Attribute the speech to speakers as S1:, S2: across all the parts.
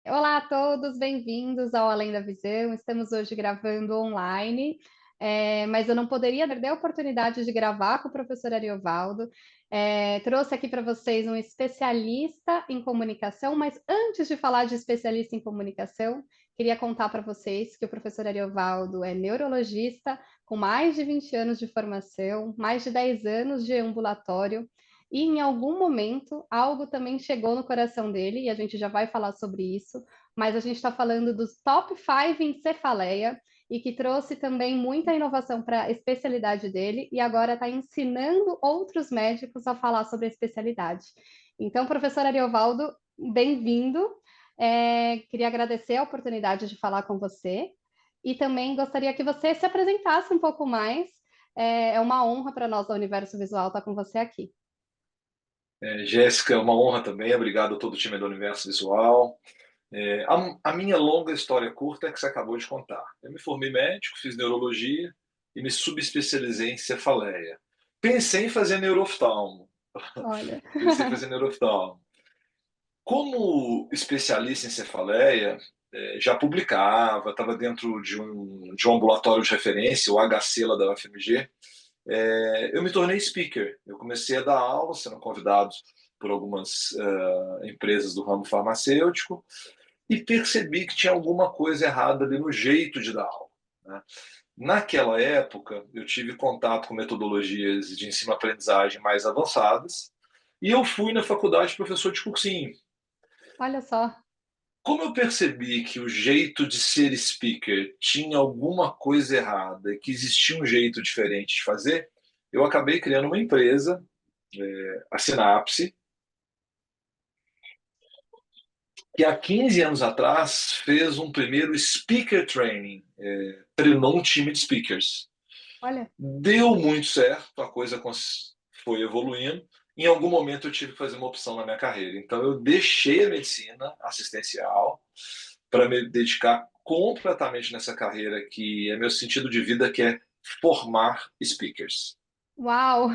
S1: Olá a todos, bem-vindos ao Além da Visão. Estamos hoje gravando online, mas eu não poderia perder a oportunidade de gravar com o professor Ariovaldo. Trouxe aqui para vocês um especialista em comunicação, mas antes de falar de especialista em comunicação, queria contar para vocês que o professor Ariovaldo é neurologista, com mais de 20 anos de formação, mais de 10 anos de ambulatório. E em algum momento, algo também chegou no coração dele, e a gente já vai falar sobre isso, mas a gente está falando dos top 5 em cefaleia, e que trouxe também muita inovação para a especialidade dele, e agora está ensinando outros médicos a falar sobre a especialidade. Então, professor Ariovaldo, bem-vindo. Queria agradecer a oportunidade de falar com você, e também gostaria que você se apresentasse um pouco mais. É uma honra para nós, da Universo Visual, estar com você aqui.
S2: Jéssica, é uma honra também. Obrigado a todo o time do Universo Visual. A minha longa história curta é que você acabou de contar. Eu me formei médico, fiz neurologia e me subespecializei em cefaleia. Pensei em fazer neurooftalmo.
S1: Olha.
S2: Pensei em fazer neurooftalmo. Como especialista em cefaleia, já publicava, estava dentro de um ambulatório de referência, o HC lá da UFMG. Eu me tornei speaker. Eu comecei a dar aula, sendo convidado por algumas empresas do ramo farmacêutico, e percebi que tinha alguma coisa errada ali no jeito de dar aula, né? Naquela época, eu tive contato com metodologias de ensino-aprendizagem mais avançadas, e eu fui na faculdade professor de cursinho.
S1: Olha só.
S2: Como eu percebi que o jeito de ser speaker tinha alguma coisa errada e que existia um jeito diferente de fazer, eu acabei criando uma empresa, a Sinapse, que há 15 anos atrás fez um primeiro speaker training, treinou um time de speakers.
S1: Olha.
S2: Deu muito certo, a coisa foi evoluindo. Em algum momento eu tive que fazer uma opção na minha carreira. Então eu deixei a medicina assistencial para me dedicar completamente nessa carreira que é meu sentido de vida, que é formar speakers.
S1: Uau!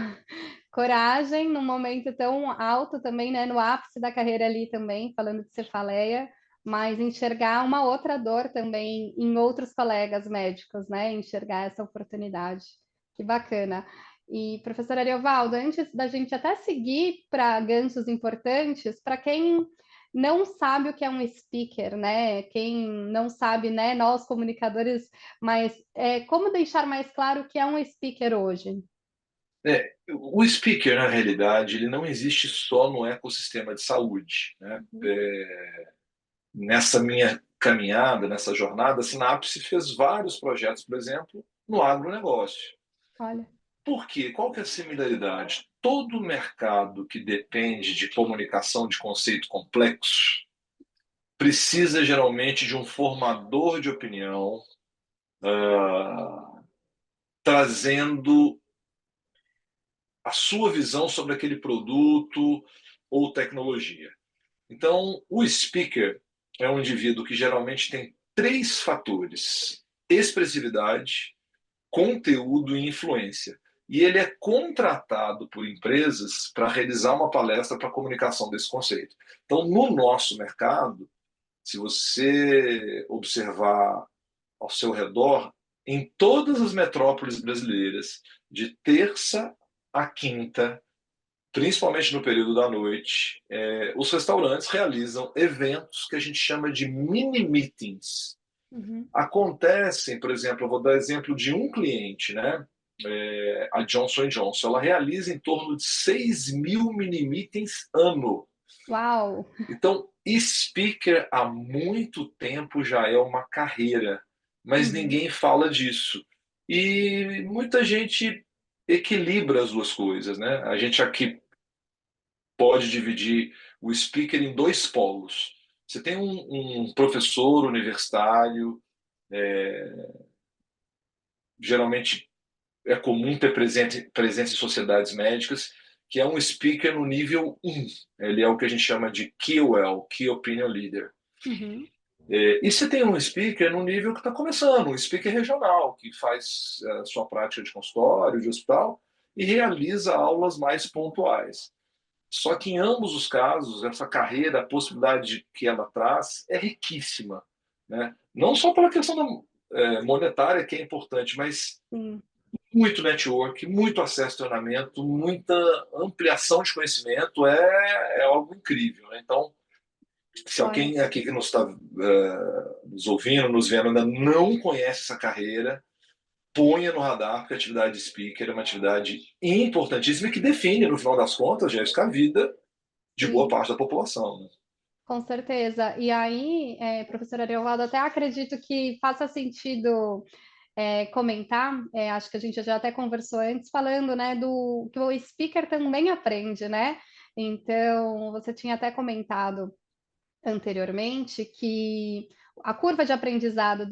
S1: Coragem num momento tão alto também, né? No ápice da carreira ali também, falando de cefaleia, mas enxergar uma outra dor também em outros colegas médicos, né? Enxergar essa oportunidade. Que bacana. E, professora Ariovaldo, antes da gente até seguir para ganchos importantes, para quem não sabe o que é um speaker, né? Quem não sabe, né? Nós comunicadores, mas como deixar mais claro o que é um speaker hoje?
S2: O speaker, na realidade, ele não existe só no ecossistema de saúde, né?
S1: Uhum.
S2: Nessa minha caminhada, nessa jornada, a Sinapse fez vários projetos, por exemplo, no agronegócio.
S1: Olha.
S2: Por quê? Qual que é a similaridade? Todo mercado que depende de comunicação de conceito complexo precisa geralmente de um formador de opinião, trazendo a sua visão sobre aquele produto ou tecnologia. Então, o speaker é um indivíduo que geralmente tem três fatores: expressividade, conteúdo e influência. E ele é contratado por empresas para realizar uma palestra para comunicação desse conceito. Então, no nosso mercado, se você observar ao seu redor, em todas as metrópoles brasileiras, de terça a quinta, principalmente no período da noite, os restaurantes realizam eventos que a gente chama de mini meetings.
S1: Uhum.
S2: Acontecem, por exemplo, eu vou dar exemplo de um cliente, né? A Johnson Johnson, ela realiza em torno de 6.000 mini meetings ano.
S1: Uau!
S2: Então, speaker há muito tempo já é uma carreira, mas
S1: Uhum.
S2: ninguém fala disso. E muita gente equilibra as duas coisas, né? A gente aqui pode dividir o speaker em dois polos. Você tem um professor universitário, geralmente é comum ter presença em sociedades médicas, que é um speaker no nível 1. Ele é o que a gente chama de KOL, Key Opinion Leader.
S1: Uhum.
S2: E você tem um speaker no nível que está começando, um speaker regional, que faz a sua prática de consultório, de hospital, e realiza aulas mais pontuais. Só que em ambos os casos, essa carreira, a possibilidade que ela traz é riquíssima, né? Não só pela questão monetária, que é importante, mas
S1: Sim,
S2: muito network, muito acesso a treinamento, muita ampliação de conhecimento, é algo incrível, né? Então, se
S1: olha.
S2: alguém aqui que nos está nos ouvindo, nos vendo, ainda não conhece essa carreira, ponha no radar, porque a atividade de speaker é uma atividade importantíssima e que define, no final das contas, Jéssica, a vida de boa
S1: Sim.
S2: parte da população, né?
S1: Com certeza. E aí, professora Ariovaldo, até acredito que faça sentido comentar, acho que a gente já até conversou antes, falando, né, do que o speaker também aprende, né? Então, você tinha até comentado anteriormente que a curva de aprendizado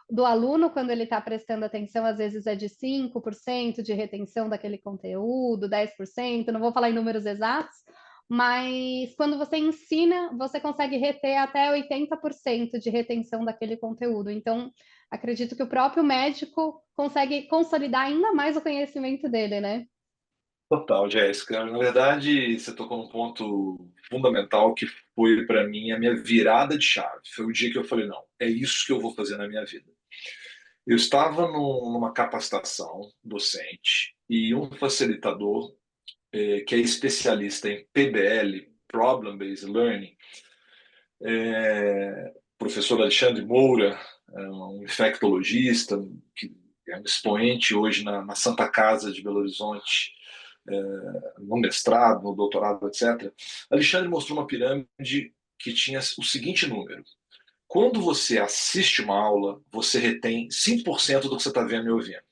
S1: do aluno, quando ele está prestando atenção, às vezes é de 5% de retenção daquele conteúdo, 10%, não vou falar em números exatos, mas quando você ensina, você consegue reter até 80% de retenção daquele conteúdo. Então, acredito que o próprio médico consegue consolidar ainda mais o conhecimento dele, né?
S2: Total, Jéssica. Na verdade, você tocou num ponto fundamental que foi, para mim, a minha virada de chave. Foi o dia que eu falei: não, é isso que eu vou fazer na minha vida. Eu estava numa capacitação docente e um facilitador, que é especialista em PBL, Problem Based Learning, professor Alexandre Moura, um infectologista, que é um expoente hoje na Santa Casa de Belo Horizonte, no mestrado, no doutorado, etc. Alexandre mostrou uma pirâmide que tinha o seguinte número: quando você assiste uma aula, você retém 5% do que você está vendo e ouvindo.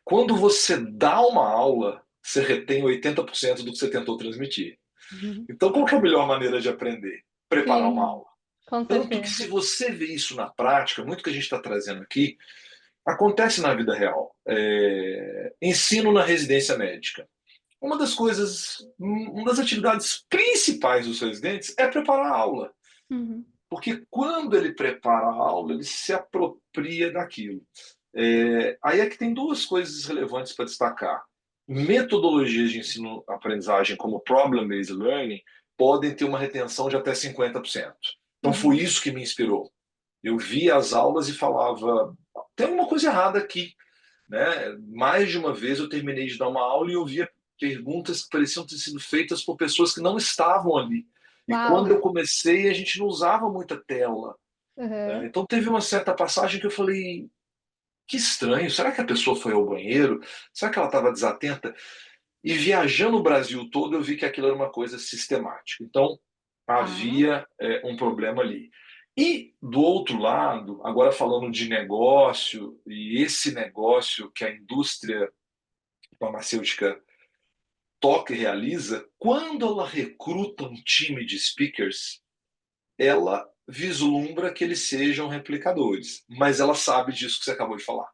S2: Quando você dá uma aula, você retém 80% do que você tentou transmitir.
S1: Uhum.
S2: Então, qual que é a melhor maneira de aprender? Preparar uma
S1: Sim,
S2: aula.
S1: com
S2: Tanto que,
S1: certeza.
S2: se você vê isso na prática, muito que a gente está trazendo aqui, acontece na vida real. Ensino na residência médica. Uma das atividades principais dos residentes é preparar a aula.
S1: Uhum.
S2: Porque quando ele prepara a aula, ele se apropria daquilo. Aí é que tem duas coisas relevantes para destacar. Metodologias de ensino-aprendizagem, como Problem-Based Learning, podem ter uma retenção de até 50%. Então, foi
S1: Uhum.
S2: isso que me inspirou. Eu via as aulas e falava: tem alguma coisa errada aqui, né? Mais de uma vez eu terminei de dar uma aula e eu via perguntas que pareciam ter sido feitas por pessoas que não estavam ali. E
S1: Uau!
S2: quando eu comecei, a gente não usava muita tela, né?
S1: Uhum.
S2: Então teve uma certa passagem que eu falei: que estranho, será que a pessoa foi ao banheiro? Será que ela estava desatenta? E viajando o Brasil todo, eu vi que aquilo era uma coisa sistemática. Então,
S1: Tá.
S2: havia um problema ali. E, do outro lado, agora falando de negócio, e esse negócio que a indústria farmacêutica toca e realiza, quando ela recruta um time de speakers, ela vislumbra que eles sejam replicadores, mas ela sabe disso que você acabou de falar.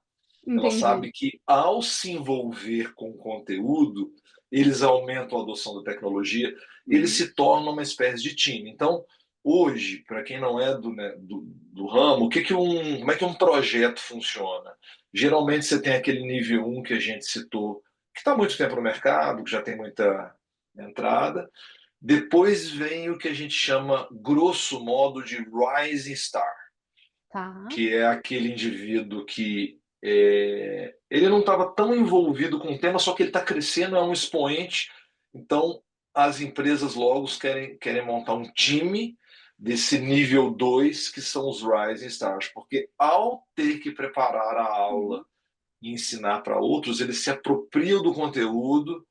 S2: Ela
S1: Entendi.
S2: sabe que, ao se envolver com o conteúdo, eles aumentam a adoção da tecnologia, eles
S1: Uhum.
S2: se tornam uma espécie de time. Então, hoje, para quem não é do ramo, como é que um projeto funciona? Geralmente você tem aquele nível um que a gente citou, que está há muito tempo no mercado, que já tem muita entrada. Depois vem o que a gente chama, grosso modo, de Rising Star,
S1: Tá.
S2: que é aquele indivíduo que ele não estava tão envolvido com o tema, só que ele está crescendo, é um expoente. Então, as empresas logo querem montar um time desse nível 2 que são os Rising Stars, porque ao ter que preparar a
S1: Uhum.
S2: aula e ensinar para outros, eles se apropriam do conteúdo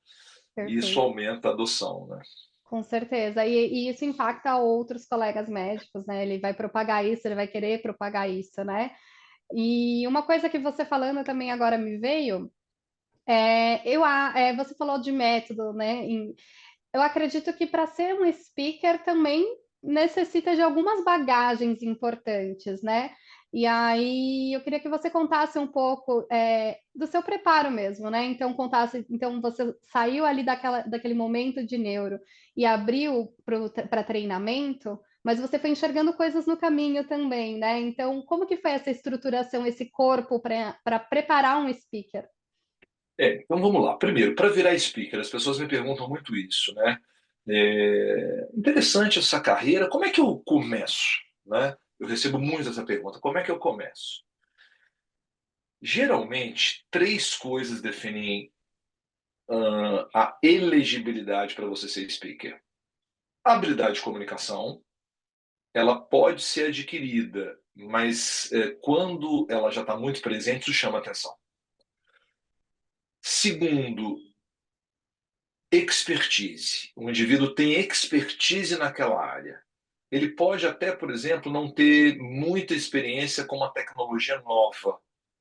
S2: e isso
S1: Perfeito.
S2: aumenta a adoção, né?
S1: Com certeza. E isso impacta outros colegas médicos, né? Ele vai propagar isso, ele vai querer propagar isso, né? E uma coisa que você falando também agora me veio, você falou de método, né? Eu acredito que para ser um speaker também necessita de algumas bagagens importantes, né? E aí eu queria que você contasse um pouco do seu preparo mesmo, né? Então contasse, então você saiu ali daquele momento de neuro e abriu para treinamento, mas você foi enxergando coisas no caminho também, né? Então como que foi essa estruturação, esse corpo para preparar um speaker?
S2: Então vamos lá. Primeiro, para virar speaker, as pessoas me perguntam muito isso, né? Interessante essa carreira. Como é que eu começo, né? Eu recebo muito essa pergunta. Como é que eu começo? Geralmente, três coisas definem a elegibilidade para você ser speaker. A habilidade de comunicação, ela pode ser adquirida, mas quando ela já está muito presente, isso chama atenção. Segundo, expertise. O indivíduo tem expertise naquela área. Ele pode até, por exemplo, não ter muita experiência com uma tecnologia nova,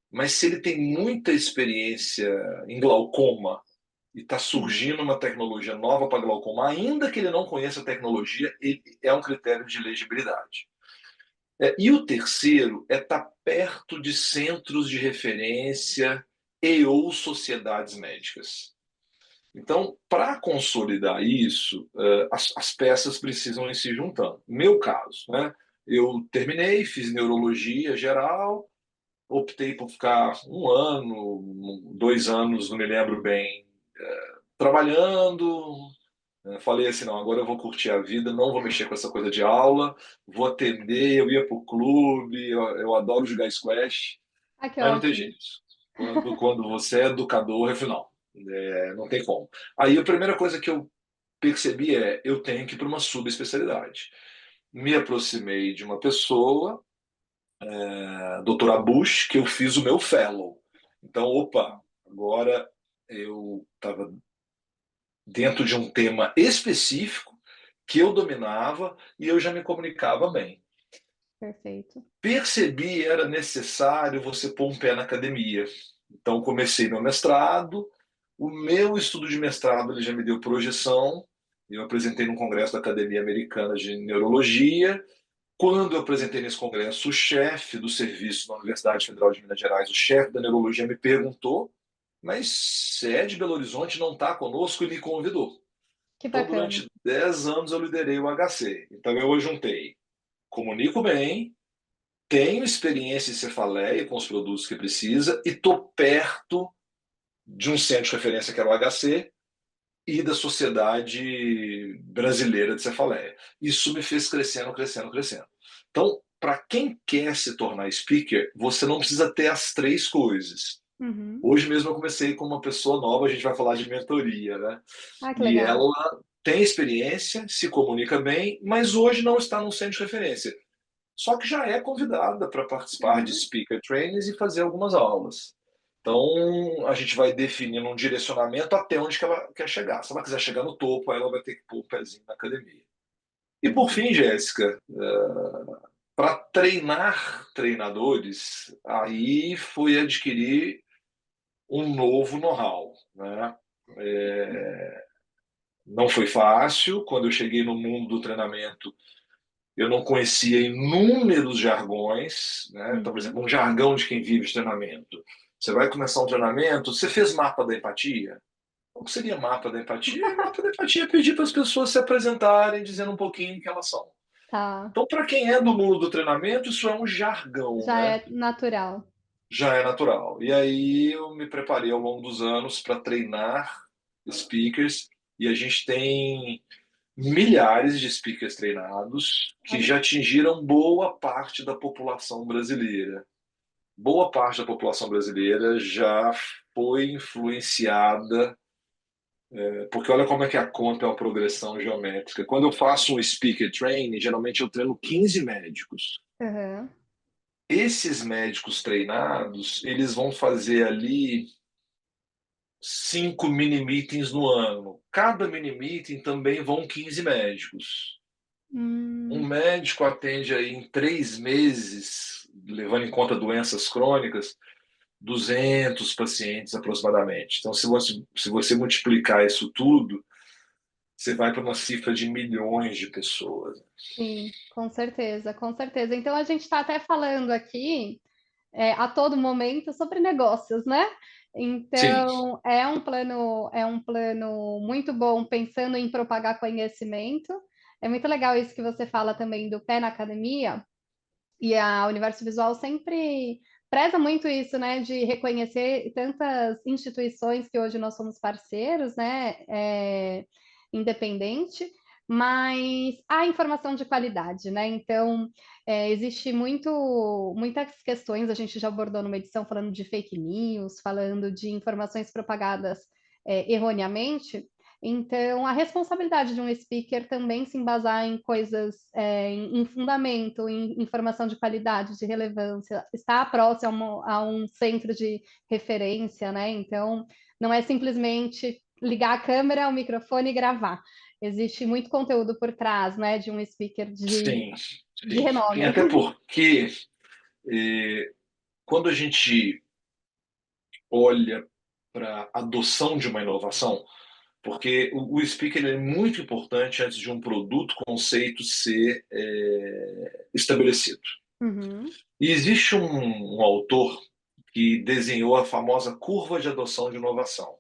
S2: mas se ele tem muita experiência em glaucoma e está
S1: Uhum.
S2: surgindo uma tecnologia nova para glaucoma, ainda que ele não conheça a tecnologia, ele é um critério de legibilidade. E o terceiro é estar perto de centros de referência e ou sociedades médicas. Então, para consolidar isso, as peças precisam ir se juntando. Meu caso, né? Eu terminei, fiz neurologia geral, optei por ficar um ano, 2 anos, não me lembro bem, trabalhando. Falei assim, não, agora eu vou curtir a vida, não vou mexer com essa coisa de aula, vou atender, eu ia para o clube, eu adoro jogar squash,
S1: Ah, que
S2: mas não tem
S1: ótimo.
S2: jeito. Quando você é educador, eu falei, não, não tem como. Aí a primeira coisa que eu percebi eu tenho que ir para uma subespecialidade. Me aproximei de uma pessoa, a doutora Bush, que eu fiz o meu fellow. Então, opa, agora eu estava dentro de um tema específico que eu dominava e eu já me comunicava bem.
S1: Perfeito.
S2: Percebi era necessário você pôr um pé na academia. Então comecei meu mestrado. O meu estudo de mestrado ele já me deu projeção. Eu apresentei no congresso da Academia Americana de Neurologia. Quando eu apresentei nesse congresso, o chefe do serviço da Universidade Federal de Minas Gerais, o chefe da neurologia, me perguntou: mas você é de Belo Horizonte, não está conosco? E me convidou.
S1: Que
S2: Então,
S1: bacana.
S2: durante 10 anos, eu liderei o HC. Então, eu juntei, comunico bem, tenho experiência em cefaleia com os produtos que precisa e estou perto de um centro de referência que era o HC e da Sociedade Brasileira de Cefaleia. Isso me fez crescendo, crescendo, crescendo. Então, para quem quer se tornar speaker, você não precisa ter as três coisas.
S1: Uhum.
S2: Hoje mesmo eu comecei com uma pessoa nova, a gente vai falar de mentoria, né?
S1: Ah, que
S2: E
S1: legal.
S2: ela tem experiência, se comunica bem, mas hoje não está num centro de referência. Só que já é convidada para participar de
S1: Uhum.
S2: speaker trainings e fazer algumas aulas. Então, a gente vai definindo um direcionamento até onde que ela quer chegar. Se ela quiser chegar no topo, aí ela vai ter que pôr o pezinho na academia. E por
S1: Perfeito.
S2: fim, Jéssica, para treinar treinadores, aí foi adquirir um novo know-how, né? Não foi fácil. Quando eu cheguei no mundo do treinamento, eu não conhecia inúmeros jargões, né? Então, por
S1: Uhum.
S2: exemplo, um jargão de quem vive de treinamento. Você vai começar um treinamento, você fez mapa da empatia? O que seria mapa da empatia? Mapa da empatia é pedir para as pessoas se apresentarem, dizendo um pouquinho quem elas são.
S1: Tá.
S2: Então, para quem é do mundo do treinamento, isso é um jargão,
S1: Já
S2: né?
S1: é natural.
S2: Já é natural. E aí eu me preparei ao longo dos anos para treinar speakers e a gente tem milhares de speakers treinados que
S1: Olha.
S2: já atingiram boa parte da população brasileira. Boa parte da população brasileira já foi influenciada, porque olha como é que a conta é uma progressão geométrica. Quando eu faço um speaker training, geralmente eu treino 15 médicos.
S1: Aham.
S2: Esses médicos treinados, eles vão fazer ali 5 mini-meetings no ano. Cada mini-meeting também vão 15 médicos. Um
S1: Hum,
S2: médico atende aí em 3 meses, levando em conta doenças crônicas, 200 pacientes aproximadamente. Então, se você multiplicar isso tudo, você vai para uma cifra de milhões de pessoas.
S1: sim, com certeza, com certeza. Então a gente está até falando aqui a todo momento sobre negócios, né?
S2: Sim,
S1: Então é um plano muito bom pensando em propagar conhecimento. É muito legal isso que você fala também do pé na academia, e a Universo Visual sempre preza muito isso, né, de reconhecer tantas instituições que hoje nós somos parceiros, né, independente, mas há informação de qualidade, né? Então, existe muitas questões, a gente já abordou numa edição falando de fake news, falando de informações propagadas erroneamente. Então, a responsabilidade de um speaker também se embasar em coisas, em fundamento, em informação de qualidade, de relevância, estar próximo a um centro de referência, né? Então, não é simplesmente ligar a câmera, o microfone e gravar. Existe muito conteúdo por trás, né, de um speaker
S2: Sim,
S1: de
S2: sim. Sim,
S1: renome.
S2: até porque quando a gente olha para a adoção de uma inovação, porque o speaker é muito importante antes de um produto, conceito ser estabelecido.
S1: Uhum,
S2: E existe um autor que desenhou a famosa curva de adoção de inovação.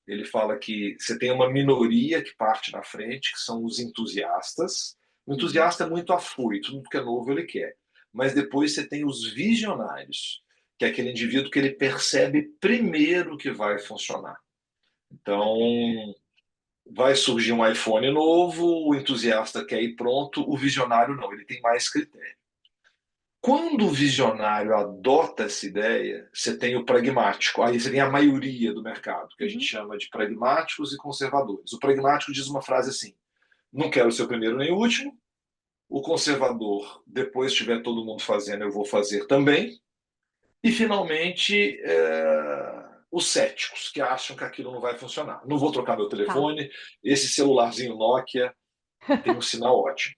S2: Ele fala que você tem uma minoria que parte na frente, que são os entusiastas. O
S1: uhum,
S2: entusiasta é muito afoito, tudo que é novo ele quer. Mas depois você tem os visionários, que é aquele indivíduo que ele percebe primeiro que vai funcionar. Então, vai surgir um iPhone novo, o entusiasta quer ir pronto, o visionário não, ele tem mais critério. Quando o visionário adota essa ideia, você tem o pragmático, aí você tem a maioria do mercado, que a gente
S1: uhum.
S2: chama de pragmáticos e conservadores. O pragmático diz uma frase assim: não quero ser o primeiro nem o último. O conservador, depois tiver todo mundo fazendo, eu vou fazer também. E, finalmente, os céticos, que acham que aquilo não vai funcionar. Não vou trocar meu
S1: Tá.
S2: telefone, esse celularzinho Nokia tem um sinal ótimo.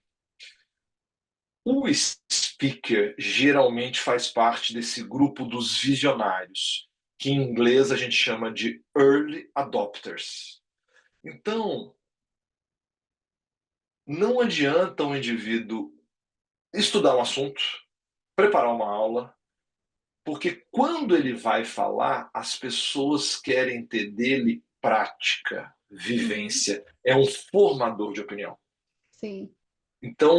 S2: O speaker geralmente faz parte desse grupo dos visionários, que em inglês a gente chama de early adopters. Então, não adianta um indivíduo estudar um assunto, preparar uma aula, porque quando ele vai falar, as pessoas querem ter dele prática,
S1: Uhum,
S2: vivência. É um formador de opinião.
S1: sim.
S2: Então,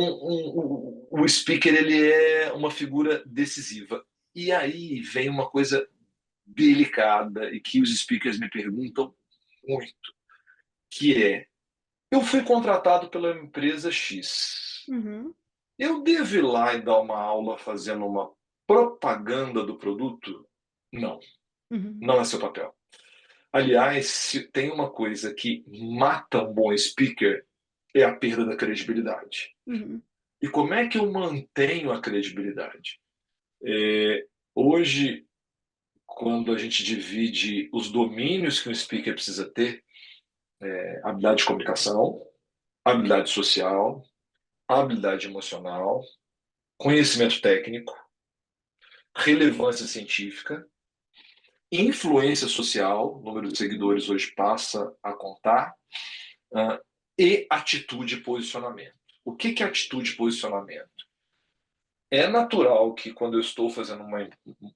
S2: o speaker ele é uma figura decisiva. E aí vem uma coisa delicada e que os speakers me perguntam muito, que é: eu fui contratado pela empresa X.
S1: Uhum,
S2: Eu devo ir lá e dar uma aula fazendo uma propaganda do produto? Não,
S1: uhum,
S2: não é seu papel. Aliás, se tem uma coisa que mata um bom speaker, é a perda da credibilidade.
S1: uhum,
S2: E como é que eu mantenho a credibilidade? Hoje, quando a gente divide os domínios que um speaker precisa ter, habilidade de comunicação, habilidade social, habilidade emocional, conhecimento técnico, relevância científica, influência social, o número de seguidores hoje passa a contar, uh, e atitude e posicionamento. O que é atitude e posicionamento? É natural que quando eu estou fazendo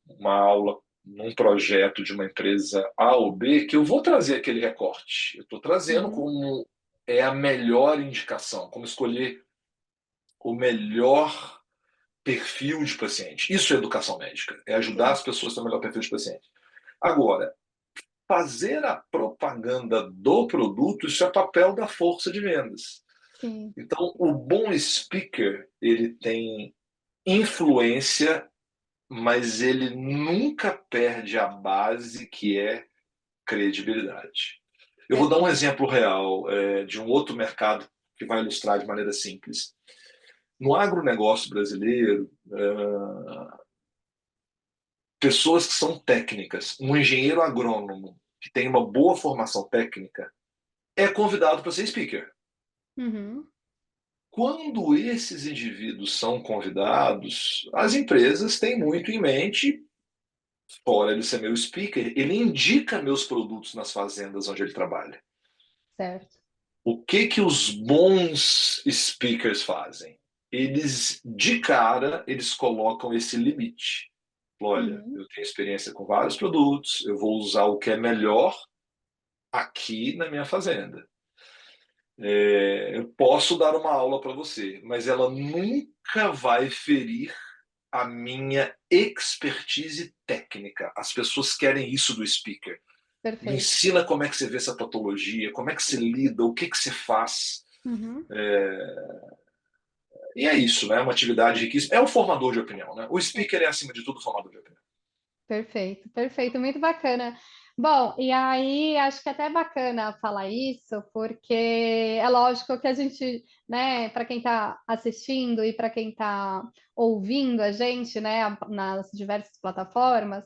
S2: uma aula num projeto de uma empresa A ou B, que eu vou trazer aquele recorte. Eu estou trazendo
S1: uhum,
S2: como é a melhor indicação, como escolher o melhor perfil de paciente. Isso é educação médica, é ajudar
S1: sim,
S2: as pessoas a ter o melhor perfil de paciente. Agora, fazer a propaganda do produto, isso é papel da força de vendas.
S1: sim.
S2: Então, o bom speaker, ele tem influência, mas ele nunca perde a base que é credibilidade. Eu vou dar um
S1: Perfeito.
S2: exemplo real de um outro mercado que vai ilustrar de maneira simples. No agronegócio brasileiro, pessoas que são técnicas, um engenheiro agrônomo que tem uma boa formação técnica é convidado para ser speaker.
S1: Uhum,
S2: Quando esses indivíduos são convidados, as empresas têm muito em mente, fora ele ser meu speaker, ele indica meus produtos nas fazendas onde ele trabalha.
S1: certo.
S2: O que os bons speakers fazem? Eles, de cara, eles colocam esse limite. Olha,
S1: Uhum,
S2: eu tenho experiência com vários produtos, eu vou usar o que é melhor aqui na minha fazenda. Eu posso dar uma aula para você, mas ela nunca vai ferir a minha expertise técnica. As pessoas querem isso do speaker. Me
S1: Perfeito.
S2: ensina como é que você vê essa patologia, como é que você lida, o que que você faz.
S1: Uhum.
S2: E é isso, né? Uma atividade riquíssima. É um formador de opinião, né? O speaker é, acima de tudo, formador de opinião.
S1: Perfeito, perfeito, muito bacana. Bom, e aí acho que até é bacana falar isso, porque é lógico que a gente, né, para quem está assistindo e para quem está ouvindo a gente, né, nas diversas plataformas,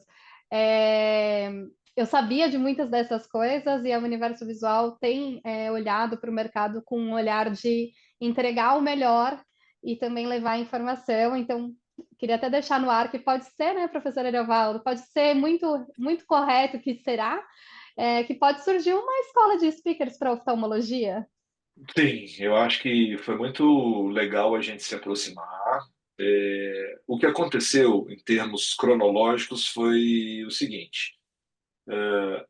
S1: é, eu sabia de muitas dessas coisas e a Universo Visual tem olhado para o mercado com um olhar de entregar o melhor e também levar a informação. Então, queria até deixar no ar que pode ser, né, professora Ariovaldo, pode ser muito, muito correto que será, que pode surgir uma escola de speakers para oftalmologia.
S2: Sim, eu acho que foi muito legal a gente se aproximar. O que aconteceu em termos cronológicos foi o seguinte: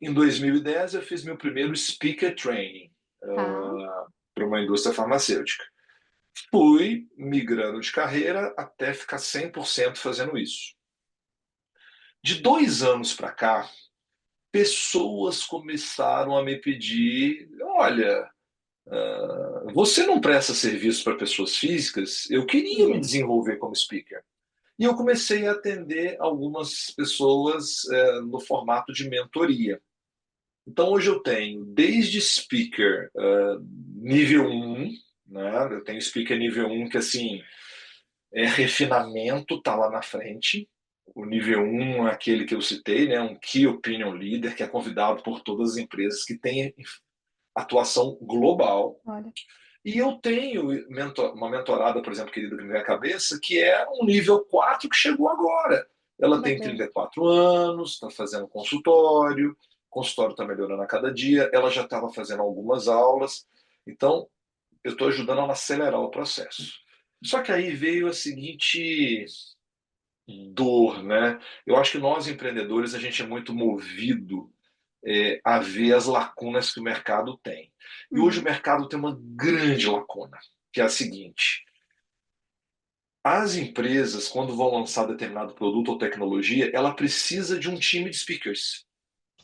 S2: em 2010 eu fiz meu primeiro speaker training
S1: Tá,
S2: para uma indústria farmacêutica. Fui migrando de carreira até ficar 100% fazendo isso. De 2 anos para cá, pessoas começaram a me pedir: olha, você não presta serviço para pessoas físicas? Eu queria me
S1: sim.
S2: desenvolver como speaker. E eu comecei a atender algumas pessoas no formato de mentoria. Então, hoje eu tenho desde speaker nível 1, né? Eu tenho speaker nível 1 que, assim, é refinamento, tá lá na frente. O nível 1 é aquele que eu citei, né? Um Key Opinion Leader, que é convidado por todas as empresas que têm atuação global.
S1: Olha,
S2: E eu tenho uma mentorada, por exemplo, querida que me vem à cabeça, que é um nível 4 que chegou agora.
S1: que
S2: Ela tem
S1: bacana.
S2: 34 anos, está fazendo consultório, o consultório está melhorando a cada dia, ela já estava fazendo algumas aulas, então eu estou ajudando ela a acelerar o processo. Só que aí veio a seguinte dor, né? Eu acho que nós empreendedores a gente é muito movido a ver as lacunas que o mercado tem. E hoje o
S1: Uhum,
S2: mercado tem uma grande lacuna, que é a seguinte: as empresas, quando vão lançar determinado produto ou tecnologia, ela precisa de um time de speakers.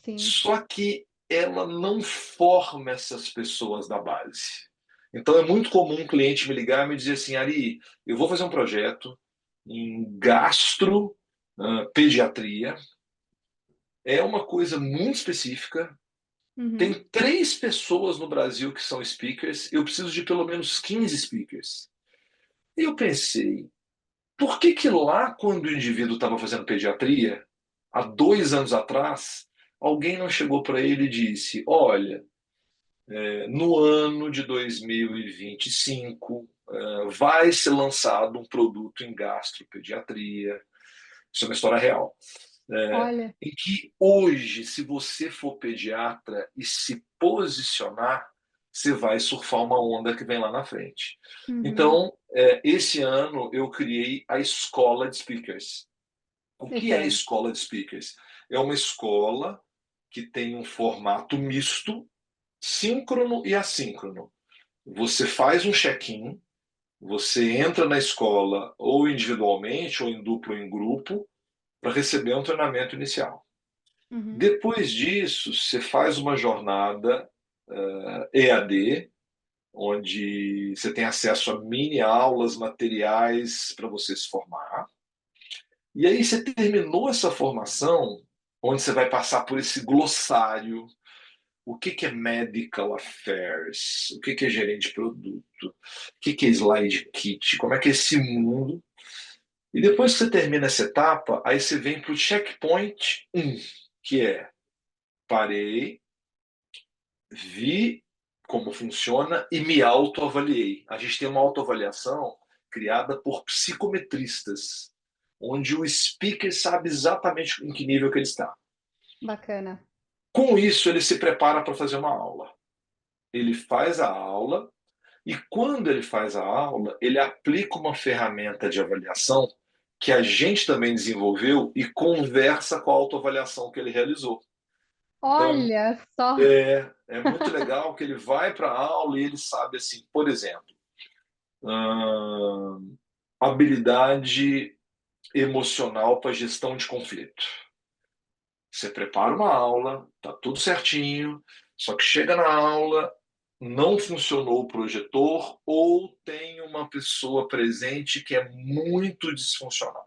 S1: sim.
S2: Só que ela não forma essas pessoas da base. Então é muito comum um cliente me ligar e me dizer assim: Ari, eu vou fazer um projeto em gastro, pediatria, é uma coisa muito específica.
S1: Uhum.
S2: Tem 3 pessoas no Brasil que são speakers, eu preciso de pelo menos 15 speakers. E eu pensei, por que que lá, quando o indivíduo estava fazendo pediatria, há 2 anos atrás, alguém não chegou para ele e disse: olha, no ano de 2025 vai ser lançado um produto em gastropediatria. Isso é uma história real.
S1: Olha,
S2: Em que hoje, se você for pediatra e se posicionar, você vai surfar uma onda que vem lá na frente.
S1: uhum.
S2: Então, esse ano eu criei a Escola de Speakers. O que é a
S1: Excelente.
S2: Escola de Speakers? É uma escola que tem um formato misto, síncrono e assíncrono. Você faz um check-in, você entra na escola ou individualmente, ou em duplo ou em grupo, para receber um treinamento inicial.
S1: Uhum.
S2: Depois disso, você faz uma jornada EAD, onde você tem acesso a mini aulas, materiais para você se formar. E aí você terminou essa formação, onde você vai passar por esse glossário. O que que é medical affairs? O que que é gerente de produto? O que que é slide kit? Como é que é esse mundo? E depois que você termina essa etapa, aí você vem para o checkpoint 1, que é: parei, vi como funciona e me autoavaliei. A gente tem uma autoavaliação criada por psicometristas, onde o speaker sabe exatamente em que nível que ele está.
S1: Bacana.
S2: Com isso, ele se prepara para fazer uma aula. Ele faz a aula e, quando ele faz a aula, ele aplica uma ferramenta de avaliação que a gente também desenvolveu e conversa com a autoavaliação que ele realizou. Então,
S1: Olha só.
S2: é muito legal que ele vai para a aula e ele sabe, assim, por exemplo, hum, habilidade emocional para gestão de conflito. Você prepara uma aula, tá tudo certinho, só que chega na aula, não funcionou o projetor ou tem uma pessoa presente que é muito disfuncional.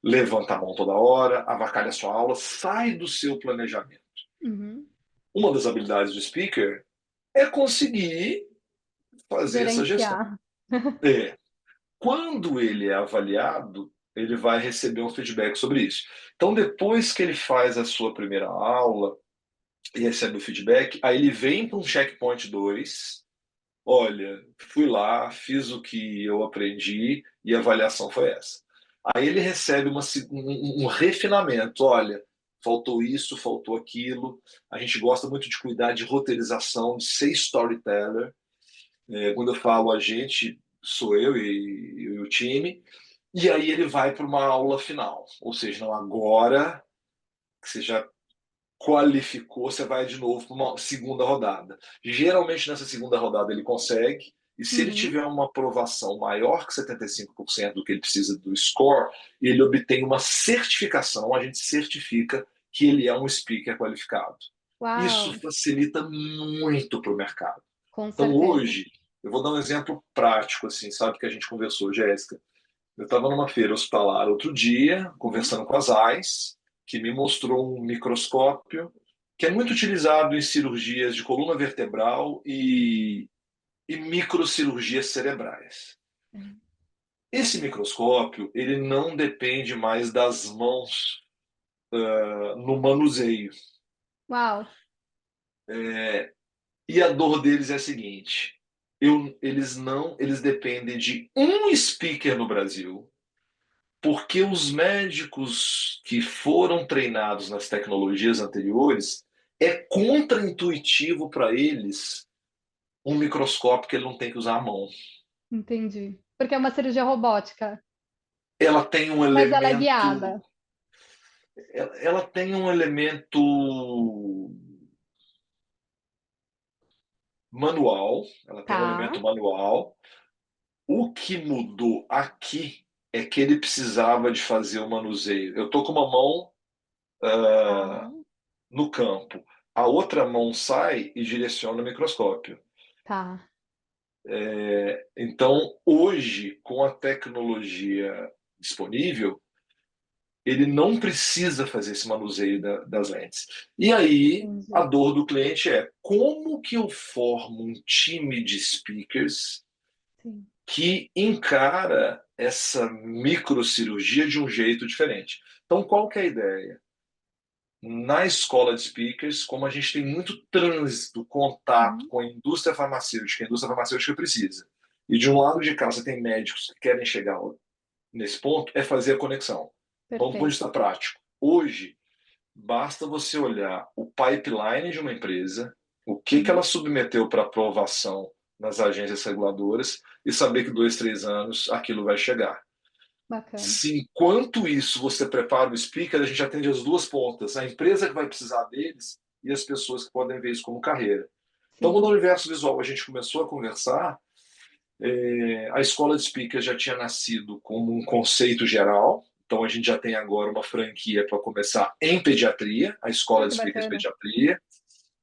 S2: Levanta a mão toda hora, avacalha a sua aula, sai do seu planejamento.
S1: Uhum.
S2: Uma das habilidades do speaker é conseguir fazer essa gestão.
S1: Gerenciar.
S2: É. Quando ele é avaliado, ele vai receber um feedback sobre isso. Então, depois que ele faz a sua primeira aula e recebe o feedback, aí ele vem para um checkpoint 2. Olha, fui lá, fiz o que eu aprendi e a avaliação foi essa. Aí ele recebe um refinamento. Olha, faltou isso, faltou aquilo. A gente gosta muito de cuidar de roteirização, de ser storyteller. Quando eu falo a gente, sou eu e o time. E aí ele vai para uma aula final. Ou seja, não, agora que você já qualificou, você vai de novo para uma segunda rodada. Geralmente nessa segunda rodada ele consegue, e se ele
S1: Uhum.
S2: tiver uma aprovação maior que 75% do que ele precisa do score, ele obtém uma certificação, a gente certifica que ele é um speaker qualificado. Isso
S1: Uau,
S2: facilita muito para o mercado.
S1: com
S2: Então
S1: certeza.
S2: hoje, eu vou dar um exemplo prático, assim, sabe que a gente conversou, Jéssica? Eu estava numa feira hospitalar outro dia,
S1: Uhum.
S2: conversando com as AIS, que me mostrou um microscópio que é muito utilizado em cirurgias de coluna vertebral e microcirurgias cerebrais. Esse microscópio, ele não depende mais das mãos no manuseio.
S1: Uau,
S2: E a dor deles é a seguinte: eles dependem de um speaker no Brasil, porque os médicos que foram treinados nas tecnologias anteriores é contraintuitivo para eles um microscópio que ele não tem que usar a mão.
S1: entendi. Porque é uma cirurgia robótica,
S2: Ela tem um
S1: mas ela é
S2: elemento,
S1: guiada.
S2: ela tem um elemento manual, ela tem um
S1: Tá.
S2: elemento manual. O que mudou aqui é que ele precisava de fazer o manuseio. Eu tô com uma mão
S1: Ah,
S2: no campo, a outra mão sai e direciona o microscópio.
S1: tá.
S2: Então, hoje, com a tecnologia disponível, ele não precisa fazer esse manuseio das lentes. E aí, a
S1: Entendi.
S2: dor do cliente é como que eu formo um time de speakers
S1: Sim.
S2: que encara essa microcirurgia de um jeito diferente. Então, qual que é a ideia? Na escola de speakers, como a gente tem muito trânsito, contato
S1: Uhum.
S2: com a indústria farmacêutica precisa. E de um lado de cá você tem médicos que querem chegar nesse ponto, é fazer a conexão. Então, do ponto de
S1: Perfeito.
S2: vista prático, hoje basta você olhar o pipeline de uma empresa, o que ela
S1: Uhum.
S2: submeteu para aprovação nas agências reguladoras e saber que 2, 3 anos aquilo vai chegar.
S1: Bacana.
S2: Se enquanto isso você prepara o speaker, a gente atende as duas pontas, a empresa que vai precisar deles e as pessoas que podem ver isso como carreira. Então, quando
S1: Sim.
S2: o universo visual a gente começou a conversar, a escola de speaker já tinha nascido como um conceito geral. Então, a gente já tem agora uma franquia para começar em pediatria, a
S1: Ah,
S2: escola de
S1: que
S2: speakers de
S1: bacana.
S2: pediatria,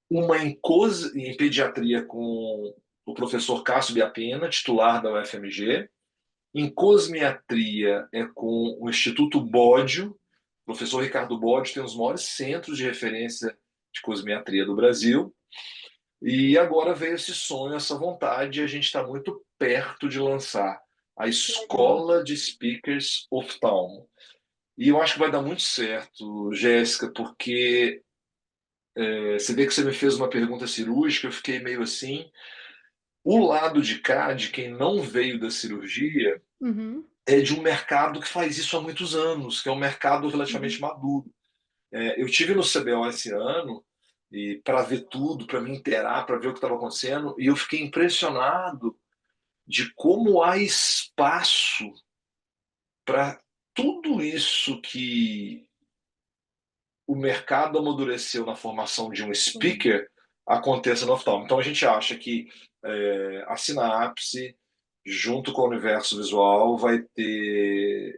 S2: uma em pediatria com o professor Cássio Biapena, titular da UFMG. Em cosmiatria é com o Instituto Bodio. O professor Ricardo Bodio tem os maiores centros de referência de cosmiatria do Brasil. E agora veio esse sonho, essa vontade, e a gente está muito perto de lançar a
S1: Que legal.
S2: Escola de Speakers Oftalmo. E eu acho que vai dar muito certo, Jéssica, porque você vê que você me fez uma pergunta cirúrgica, eu fiquei meio assim. O lado de cá, de quem não veio da cirurgia,
S1: Uhum.
S2: é de um mercado que faz isso há muitos anos, que é um mercado relativamente
S1: Uhum.
S2: maduro. Eu tive no CBO esse ano e para ver tudo, para me inteirar, para ver o que estava acontecendo, e eu fiquei impressionado de como há espaço para tudo isso que o mercado amadureceu na formação de um
S1: Sim.
S2: speaker aconteça no oftalmo. Então a gente acha que a Sinapse, junto com o universo visual, vai ter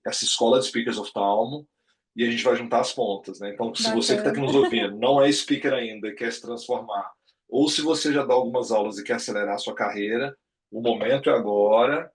S2: essa escola de speakers oftalmo e a gente vai juntar as pontas, né? Então, se você que está aqui
S1: Bacana.
S2: nos ouvindo não é speaker ainda e quer se transformar, ou se você já dá algumas aulas e quer acelerar a sua carreira, o momento é agora.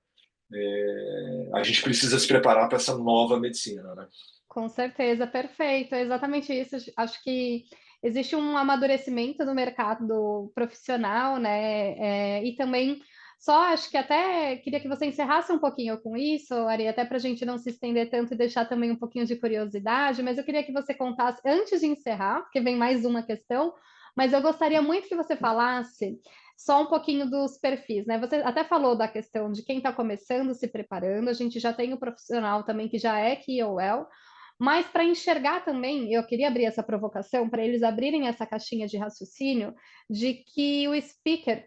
S2: A gente precisa se preparar para essa nova medicina, né?
S1: Com certeza, perfeito, é exatamente isso. Acho que existe um amadurecimento no mercado profissional, né? E também só acho que até queria que você encerrasse um pouquinho com isso, Ari, até para a gente não se estender tanto e deixar também um pouquinho de curiosidade, mas eu queria que você contasse, antes de encerrar, porque vem mais uma questão, mas eu gostaria muito que você falasse só um pouquinho dos perfis, né? Você até falou da questão de quem está começando, se preparando, a gente já tem o profissional também que já é KOL, mas para enxergar também, eu queria abrir essa provocação para eles abrirem essa caixinha de raciocínio de que o speaker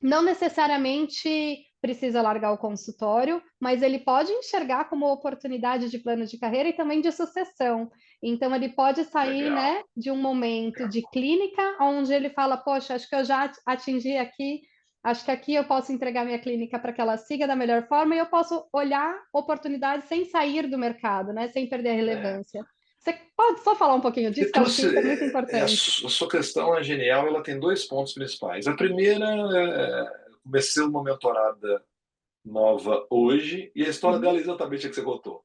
S1: não necessariamente precisa largar o consultório, mas ele pode enxergar como oportunidade de plano de carreira e também de sucessão. Então, ele pode sair,
S2: Legal.
S1: né, de um momento de clínica, onde ele fala: Poxa, acho que eu já atingi aqui, acho que aqui eu posso entregar minha clínica para que ela siga da melhor forma e eu posso olhar oportunidades sem sair do mercado, né, sem perder a
S2: É.
S1: relevância. Você pode só falar um pouquinho
S2: Você
S1: disso, que eu acho que
S2: trouxe,
S1: isso é muito
S2: a
S1: importante.
S2: sua questão é genial, ela tem dois pontos principais. A primeira, eu comecei uma mentorada nova hoje, e a história
S1: Uhum,
S2: dela é exatamente a que você contou.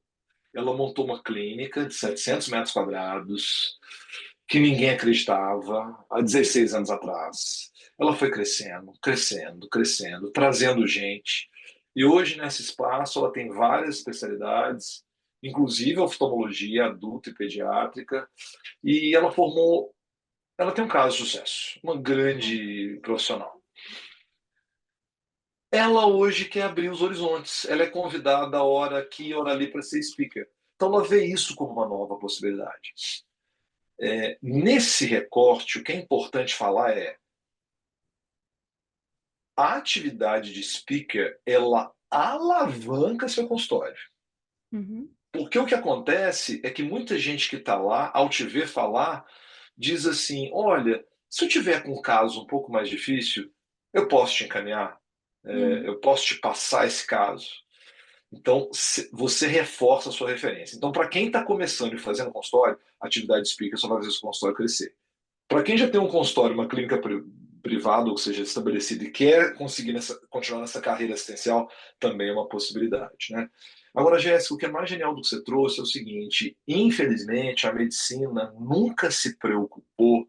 S2: Ela montou uma clínica de 700 metros quadrados, que ninguém acreditava, há 16 anos atrás. Ela foi crescendo, crescendo, crescendo, trazendo gente. E hoje, nesse espaço, ela tem várias especialidades, inclusive oftalmologia adulta e pediátrica, e ela tem um caso de sucesso, uma grande profissional. Ela hoje quer abrir os horizontes. Ela é convidada a hora aqui e hora ali para ser speaker. Então ela vê isso como uma nova possibilidade. Nesse recorte, o que é importante falar é a atividade de speaker, ela alavanca seu consultório.
S1: uhum,
S2: Porque o que acontece é que muita gente que está lá, ao te ver falar, diz assim: olha, se eu tiver com um caso um pouco mais difícil, eu posso te encaminhar,
S1: uhum.
S2: eu posso te passar esse caso. Então, você reforça a sua referência. Então, para quem está começando e fazendo consultório, a atividade de speaker só vai fazer o consultório crescer. Para quem já tem um consultório, uma clínica privada, ou seja, estabelecida, e quer conseguir continuar nessa carreira assistencial, também é uma possibilidade, né? Agora, Jéssica, o que é mais genial do que você trouxe é o seguinte: infelizmente, a medicina nunca se preocupou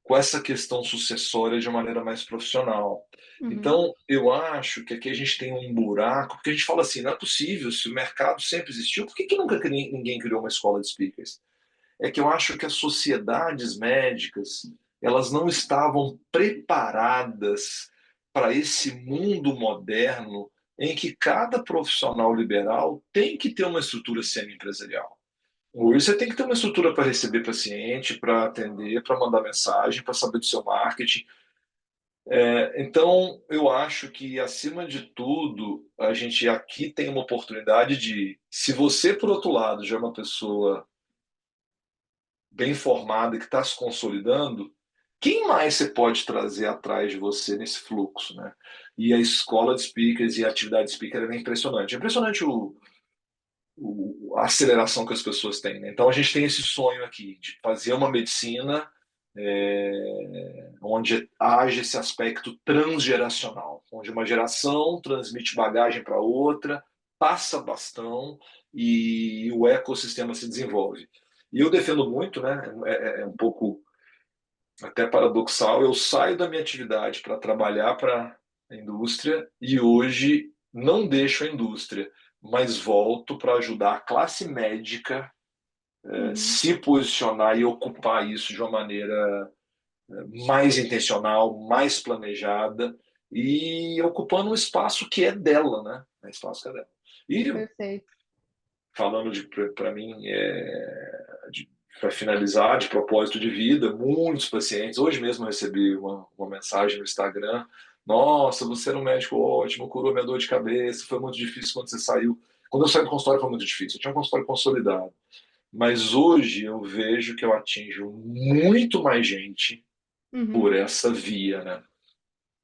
S2: com essa questão sucessória de uma maneira mais profissional.
S1: Uhum,
S2: Então, eu acho que aqui a gente tem um buraco, porque a gente fala assim: não é possível, se o mercado sempre existiu, por que, que nunca ninguém criou uma escola de speakers? É que eu acho que as sociedades médicas elas não estavam preparadas para esse mundo moderno em que cada profissional liberal tem que ter uma estrutura semi-empresarial. Hoje você tem que ter uma estrutura para receber paciente, para atender, para mandar mensagem, para saber do seu marketing. Então, eu acho que, acima de tudo, a gente aqui tem uma oportunidade de, se você, por outro lado, já é uma pessoa bem formada que está se consolidando, quem mais você pode trazer atrás de você nesse fluxo, né? E a escola de speakers e a atividade de speaker é impressionante. É impressionante a aceleração que as pessoas têm, né? Então a gente tem esse sonho aqui de fazer uma medicina onde haja esse aspecto transgeracional, onde uma geração transmite bagagem para outra, passa bastão e o ecossistema se desenvolve. E eu defendo muito, né? É um pouco até paradoxal. Eu saio da minha atividade para trabalhar para a indústria e hoje não deixo a indústria, mas volto para ajudar a classe médica
S1: uhum.
S2: se posicionar e ocupar isso de uma maneira mais intencional, mais planejada e ocupando um espaço que é dela, né? É espaço que é dela. E
S1: Perfeito.
S2: falando para mim, para finalizar, de propósito de vida, muitos pacientes. Hoje mesmo eu recebi uma mensagem no Instagram: Nossa, você era um médico ótimo, curou minha dor de cabeça, foi muito difícil quando você saiu. Quando eu saí do consultório foi muito difícil, eu tinha um consultório consolidado. Mas hoje eu vejo que eu atinjo muito mais gente por
S1: Uhum.
S2: essa via, né?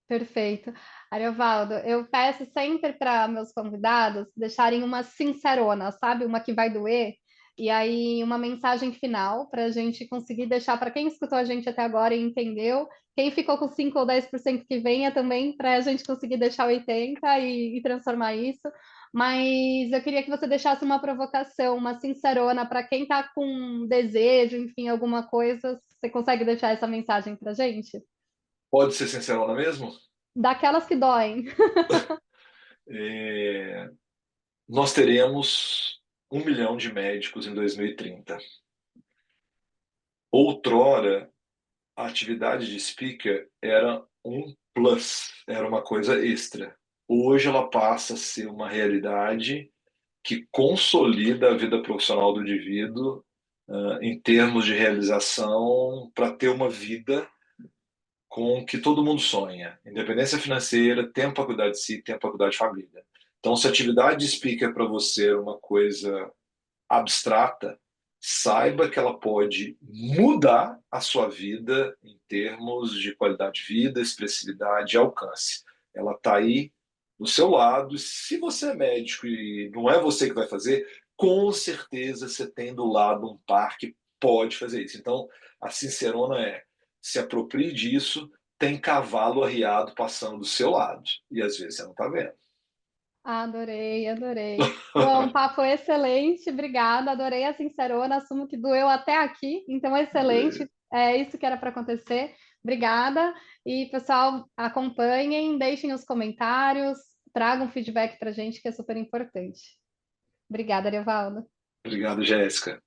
S1: Perfeito. Ariovaldo, eu peço sempre para meus convidados deixarem uma sincerona, sabe? Uma que vai doer. E aí, uma mensagem final para a gente conseguir deixar para quem escutou a gente até agora e entendeu. Quem ficou com 5 ou 10% que venha também, para a gente conseguir deixar 80% e transformar isso. Mas eu queria que você deixasse uma provocação, uma sincerona para quem está com desejo, enfim, alguma coisa. Você consegue deixar essa mensagem para a gente?
S2: Pode ser sincerona mesmo?
S1: Daquelas que doem.
S2: É, nós teremos 1 milhão de médicos em 2030. Outrora, a atividade de speaker era um plus, era uma coisa extra. Hoje ela passa a ser uma realidade que consolida a vida profissional do indivíduo, em termos de realização, para ter uma vida com o que todo mundo sonha: independência financeira, tempo para cuidar de si, tempo para cuidar de família. Então, se a atividade de speaker para você é uma coisa abstrata, saiba que ela pode mudar a sua vida em termos de qualidade de vida, expressividade e alcance. Ela está aí do seu lado. E se você é médico e não é você que vai fazer, com certeza você tem do lado um par que pode fazer isso. Então, a sincerona é: se aproprie disso. Tem cavalo arriado passando do seu lado e às vezes você não está vendo.
S1: Adorei, adorei. Bom, papo excelente, obrigada. Adorei a sincerona, assumo que doeu até aqui, então excelente. É isso que era para acontecer. Obrigada. E, pessoal, acompanhem, deixem os comentários, tragam feedback para a gente, que é super importante. Obrigada, Ariovaldo.
S2: Obrigado, Jéssica.